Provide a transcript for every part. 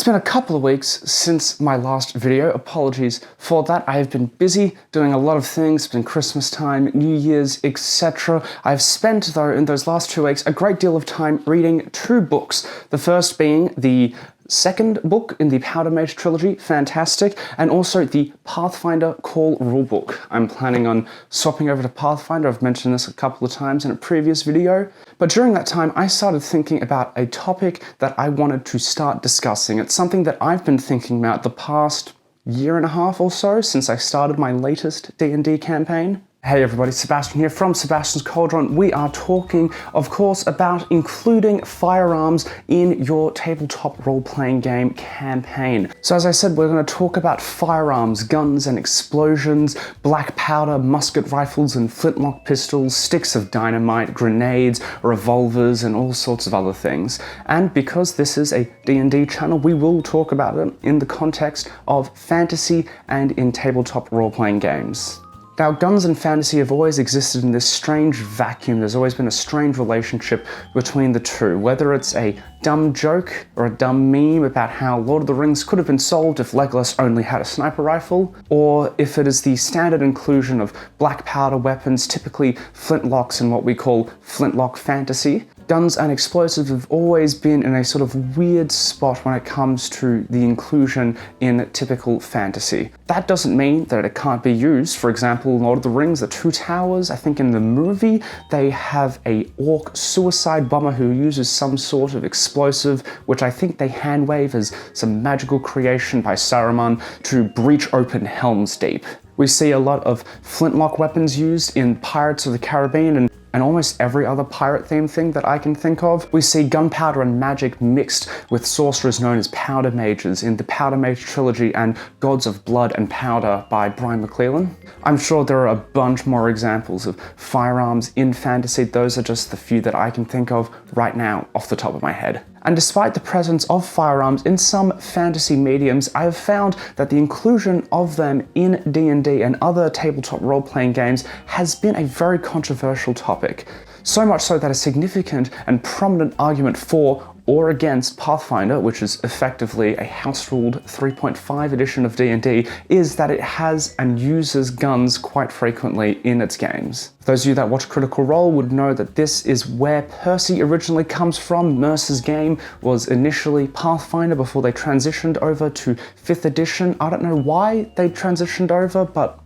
It's been a couple of weeks since my last video. Apologies for that. I have been busy doing a lot of things. It's been Christmas time, New Year's, etc. I've spent, though, in those last 2 weeks, a great deal of time reading 2 books. The first being the second book in the Powder Mage trilogy, fantastic, and also the Pathfinder Call rulebook. I'm planning on swapping over to Pathfinder. I've mentioned this a couple of times in a previous video, but during that time I started thinking about a topic that I wanted to start discussing. It's something that I've been thinking about the past year and a half or so since I started my latest D&D campaign. Hey everybody, Sebastian here from Sebastian's Cauldron. We are talking, of course, about including firearms in your tabletop role-playing game campaign. So as I said, we're going to talk about firearms, guns and explosions, black powder, musket rifles and flintlock pistols, sticks of dynamite, grenades, revolvers and all sorts of other things. And because this is a D&D channel, we will talk about it in the context of fantasy and in tabletop role-playing games. Now, guns and fantasy have always existed in this strange vacuum. There's always been a strange relationship between the two, whether it's a dumb joke or a dumb meme about how Lord of the Rings could have been solved if Legolas only had a sniper rifle, or if it is the standard inclusion of black powder weapons, typically flintlocks in what we call flintlock fantasy. Guns and explosives have always been in a sort of weird spot when it comes to the inclusion in typical fantasy. That doesn't mean that it can't be used. For example, in Lord of the Rings, the Two Towers, I think in the movie, they have a orc suicide bomber who uses some sort of explosive, which I think they hand wave as some magical creation by Saruman to breach open Helm's Deep. We see a lot of flintlock weapons used in Pirates of the Caribbean and almost every other pirate-themed thing that I can think of. We see gunpowder and magic mixed with sorcerers known as powder mages in the Powder Mage trilogy and Gods of Blood and Powder by Brian McClellan. I'm sure there are a bunch more examples of firearms in fantasy. Those are just the few that I can think of right now off the top of my head. And despite the presence of firearms in some fantasy mediums, I have found that the inclusion of them in D&D and other tabletop role-playing games has been a very controversial topic. So much so that a significant and prominent argument for or against Pathfinder, which is effectively a house-ruled 3.5 edition of D&D, is that it has and uses guns quite frequently in its games. Those of you that watch Critical Role would know that this is where Percy originally comes from. Mercer's game was initially Pathfinder before they transitioned over to 5th edition. I don't know why they transitioned over, but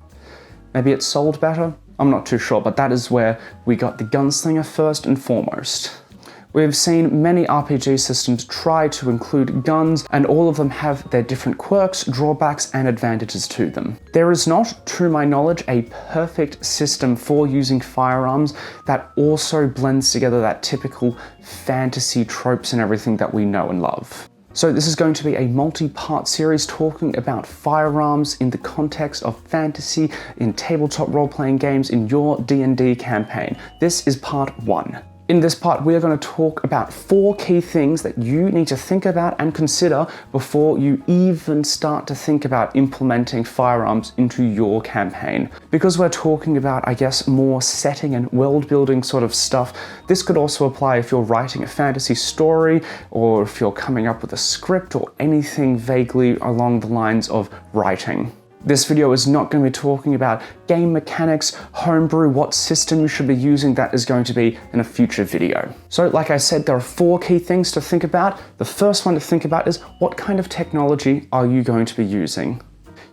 maybe it sold better? I'm not too sure, but that is where we got the gunslinger first and foremost. We've seen many RPG systems try to include guns, and all of them have their different quirks, drawbacks, and advantages to them. There is not, to my knowledge, a perfect system for using firearms that also blends together that typical fantasy tropes and everything that we know and love. So this is going to be a multi-part series talking about firearms in the context of fantasy in tabletop role-playing games in your D&D campaign. This is part 1. In this part, we are going to talk about 4 key things that you need to think about and consider before you even start to think about implementing firearms into your campaign. Because we're talking about, I guess, more setting and world building sort of stuff, this could also apply if you're writing a fantasy story or if you're coming up with a script or anything vaguely along the lines of writing. This video is not going to be talking about game mechanics, homebrew, what system you should be using. That is going to be in a future video. So like I said, there are 4 key things to think about. The first one to think about is what kind of technology are you going to be using?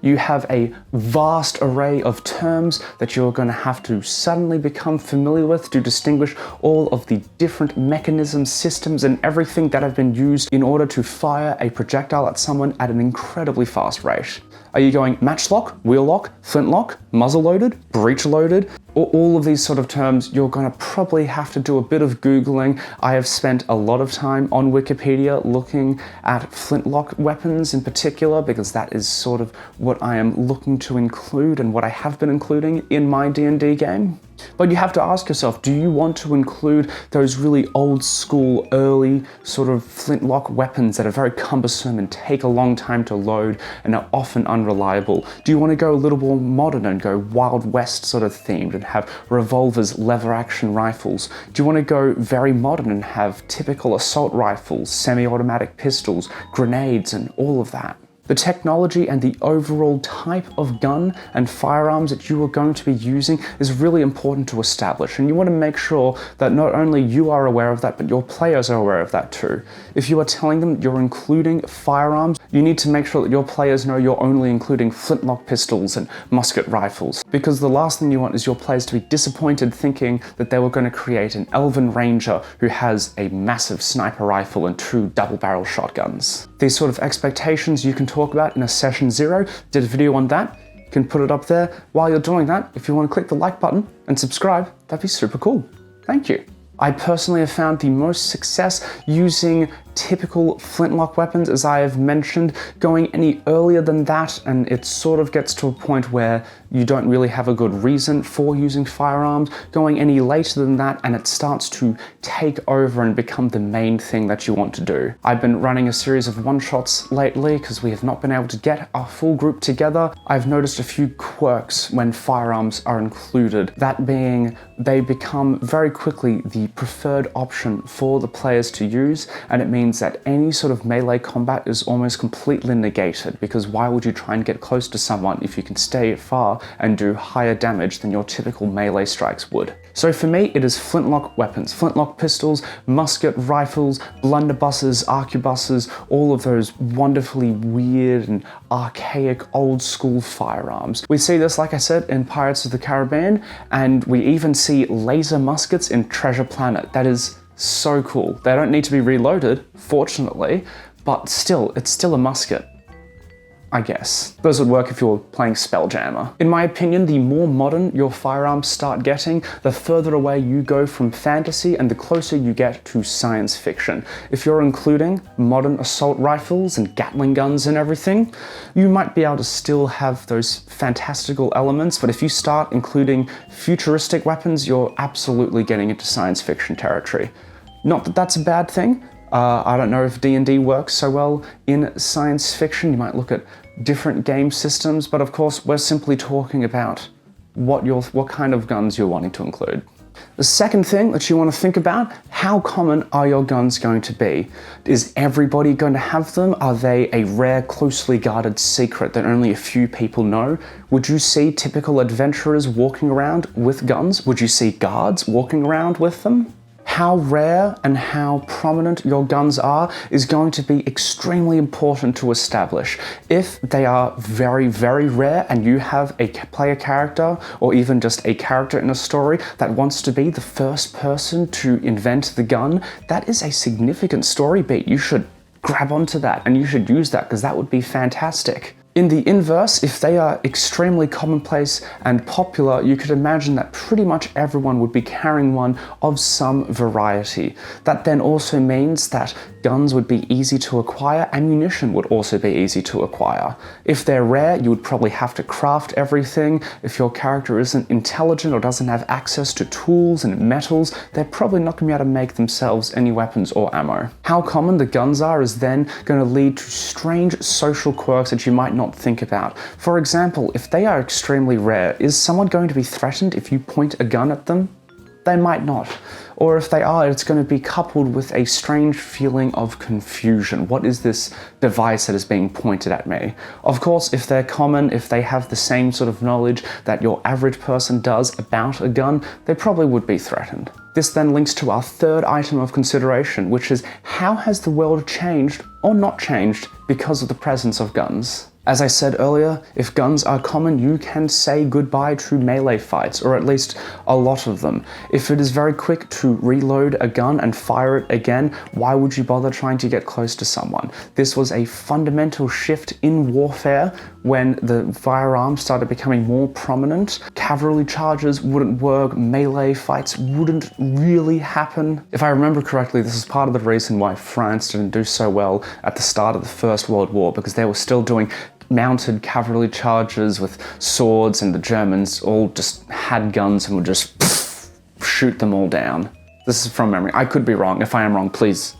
You have a vast array of terms that you're going to have to suddenly become familiar with to distinguish all of the different mechanisms, systems, and everything that have been used in order to fire a projectile at someone at an incredibly fast rate. Are you going matchlock, wheel lock, flintlock, muzzle-loaded, breech-loaded? Or all of these sort of terms, you're going to probably have to do a bit of Googling. I have spent a lot of time on Wikipedia looking at flintlock weapons in particular, because that is sort of what I am looking to include and what I have been including in my D&D game. But you have to ask yourself, do you want to include those really old school, early sort of flintlock weapons that are very cumbersome and take a long time to load and are often unreliable? Do you want to go a little more modern and go Wild West sort of themed and have revolvers, lever action rifles? Do you want to go very modern and have typical assault rifles, semi-automatic pistols, grenades, and all of that? The technology and the overall type of gun and firearms that you are going to be using is really important to establish, and you want to make sure that not only you are aware of that, but your players are aware of that too. If you are telling them you're including firearms, you need to make sure that your players know you're only including flintlock pistols and musket rifles, because the last thing you want is your players to be disappointed thinking that they were going to create an elven ranger who has a massive sniper rifle and 2 double-barrel shotguns. These sort of expectations you can talk about in a session 0. Did a video on that. You can put it up there. While you're doing that, if you want to click the like button and subscribe, that'd be super cool. Thank you. I personally have found the most success using typical flintlock weapons, as I have mentioned. Going any earlier than that, and it sort of gets to a point where you don't really have a good reason for using firearms. Going any later than that, and it starts to take over and become the main thing that you want to do. I've been running a series of one-shots lately because we have not been able to get our full group together. I've noticed a few quirks when firearms are included. That being, they become very quickly the preferred option for the players to use, and it means that any sort of melee combat is almost completely negated, because why would you try and get close to someone if you can stay far and do higher damage than your typical melee strikes would? So for me, it is flintlock weapons, flintlock pistols, musket rifles, blunderbusses, arquebuses, all of those wonderfully weird and archaic old school firearms. We see this, like I said, in Pirates of the Caribbean, and we even see laser muskets in Treasure Planet. That is so cool. They don't need to be reloaded, fortunately, but still, it's still a musket, I guess. Those would work if you were playing Spelljammer. In my opinion, the more modern your firearms start getting, the further away you go from fantasy and the closer you get to science fiction. If you're including modern assault rifles and Gatling guns and everything, you might be able to still have those fantastical elements, but if you start including futuristic weapons, you're absolutely getting into science fiction territory. Not that that's a bad thing. I don't know if D&D works so well in science fiction. You might look at different game systems, but of course we're simply talking about what kind of guns you're wanting to include. The second thing that you want to think about, how common are your guns going to be? Is everybody going to have them? Are they a rare, closely guarded secret that only a few people know? Would you see typical adventurers walking around with guns? Would you see guards walking around with them? How rare and how prominent your guns are is going to be extremely important to establish. If they are very, very rare and you have a player character or even just a character in a story that wants to be the first person to invent the gun, that is a significant story beat. You should grab onto that and you should use that, because that would be fantastic. In the inverse, if they are extremely commonplace and popular, you could imagine that pretty much everyone would be carrying one of some variety. That then also means that guns would be easy to acquire, ammunition would also be easy to acquire. If they're rare, you would probably have to craft everything. If your character isn't intelligent or doesn't have access to tools and metals, they're probably not going to be able to make themselves any weapons or ammo. How common the guns are is then going to lead to strange social quirks that you might not think about. For example, if they are extremely rare, is someone going to be threatened if you point a gun at them? They might not. Or if they are, it's going to be coupled with a strange feeling of confusion. What is this device that is being pointed at me? Of course, if they're common, if they have the same sort of knowledge that your average person does about a gun, they probably would be threatened. This then links to our third item of consideration, which is how has the world changed or not changed because of the presence of guns? As I said earlier, if guns are common, you can say goodbye to melee fights, or at least a lot of them. If it is very quick to reload a gun and fire it again, why would you bother trying to get close to someone? This was a fundamental shift in warfare when the firearms started becoming more prominent. Cavalry charges wouldn't work, melee fights wouldn't really happen. If I remember correctly, this is part of the reason why France didn't do so well at the start of the First World War, because they were still doing mounted cavalry charges with swords, and the Germans all just had guns and were just shoot them all down. This is from memory. I could be wrong. If I am wrong, please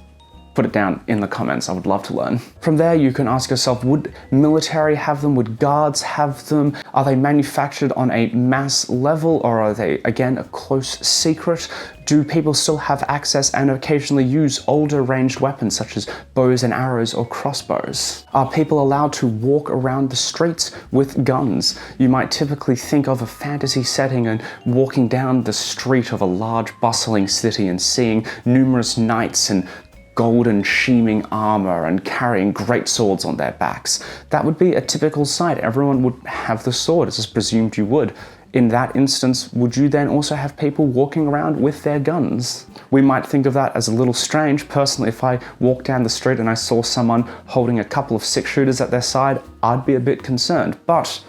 put it down in the comments. I would love to learn. From there, you can ask yourself, would military have them? Would guards have them? Are they manufactured on a mass level, or are they, again, a close secret? Do people still have access and occasionally use older ranged weapons such as bows and arrows or crossbows? Are people allowed to walk around the streets with guns? You might typically think of a fantasy setting and walking down the street of a large bustling city and seeing numerous knights in golden sheaming armor and carrying great swords on their backs. That would be a typical sight. Everyone would have the sword, it's just presumed you would. In that instance, would you then also have people walking around with their guns? We might think of that as a little strange. Personally, if I walked down the street and I saw someone holding a couple of 6-shooters at their side, I'd be a bit concerned. But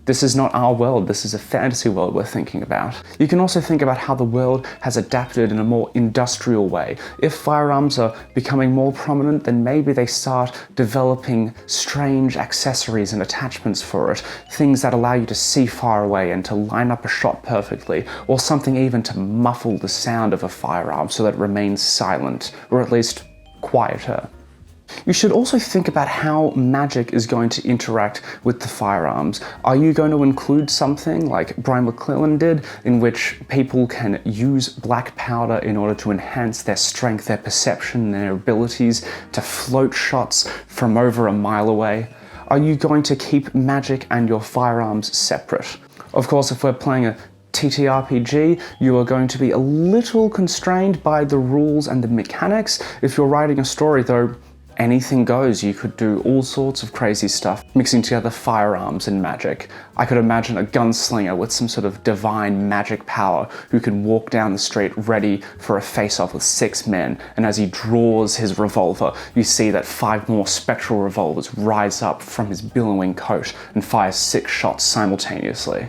this is not our world, this is a fantasy world we're thinking about. You can also think about how the world has adapted in a more industrial way. If firearms are becoming more prominent, then maybe they start developing strange accessories and attachments for it. Things that allow you to see far away and to line up a shot perfectly, or something even to muffle the sound of a firearm so that it remains silent, or at least quieter. You should also think about how magic is going to interact with the firearms. Are you going to include something like Brian McClellan did, in which people can use black powder in order to enhance their strength, their perception, their abilities to float shots from over a mile away? Are you going to keep magic and your firearms separate? Of course, if we're playing a TTRPG, you are going to be a little constrained by the rules and the mechanics. If you're writing a story, though, anything goes. You could do all sorts of crazy stuff, mixing together firearms and magic. I could imagine a gunslinger with some sort of divine magic power who can walk down the street ready for a face-off with 6 men, and as he draws his revolver, you see that 5 more spectral revolvers rise up from his billowing coat and fire 6 shots simultaneously.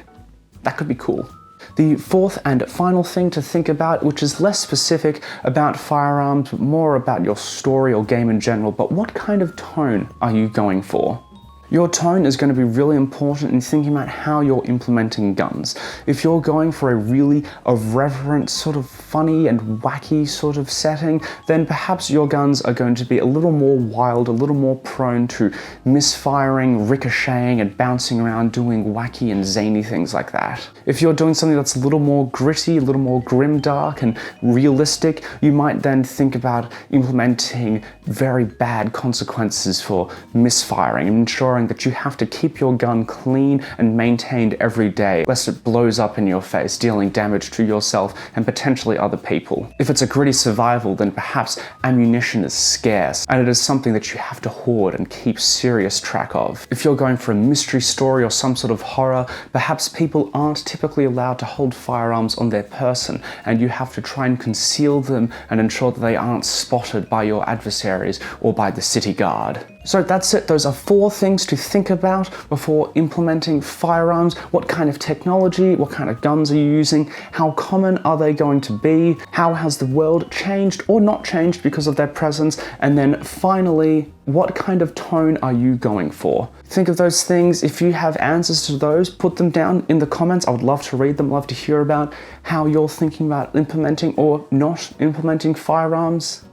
That could be cool. The fourth and final thing to think about, which is less specific about firearms, but more about your story or game in general, but what kind of tone are you going for? Your tone is going to be really important in thinking about how you're implementing guns. If you're going for a really irreverent, sort of funny and wacky sort of setting, then perhaps your guns are going to be a little more wild, a little more prone to misfiring, ricocheting, and bouncing around doing wacky and zany things like that. If you're doing something that's a little more gritty, a little more grimdark and realistic, you might then think about implementing very bad consequences for misfiring and ensuring that you have to keep your gun clean and maintained every day, lest it blows up in your face, dealing damage to yourself and potentially other people. If it's a gritty survival, then perhaps ammunition is scarce, and it is something that you have to hoard and keep serious track of. If you're going for a mystery story or some sort of horror, perhaps people aren't typically allowed to hold firearms on their person, and you have to try and conceal them and ensure that they aren't spotted by your adversaries or by the city guard. So that's it. Those are 4 things to think about before implementing firearms. What kind of technology, what kind of guns are you using? How common are they going to be? How has the world changed or not changed because of their presence? And then finally, what kind of tone are you going for? Think of those things. If you have answers to those, put them down in the comments. I would love to read them, love to hear about how you're thinking about implementing or not implementing firearms.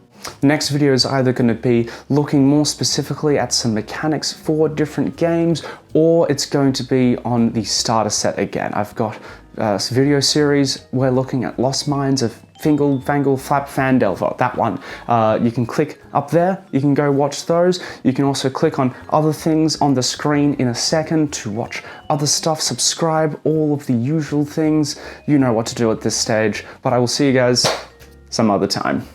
The next video is either going to be looking more specifically at some mechanics for different games, or it's going to be on the starter set again. I've got a video series we're looking at Lost Mines of Fingal, Fangle, Flap, Fandelver, that one. You can click up there, you can go watch those. You can also click on other things on the screen in a second to watch other stuff, subscribe, all of the usual things. You know what to do at this stage, but I will see you guys some other time.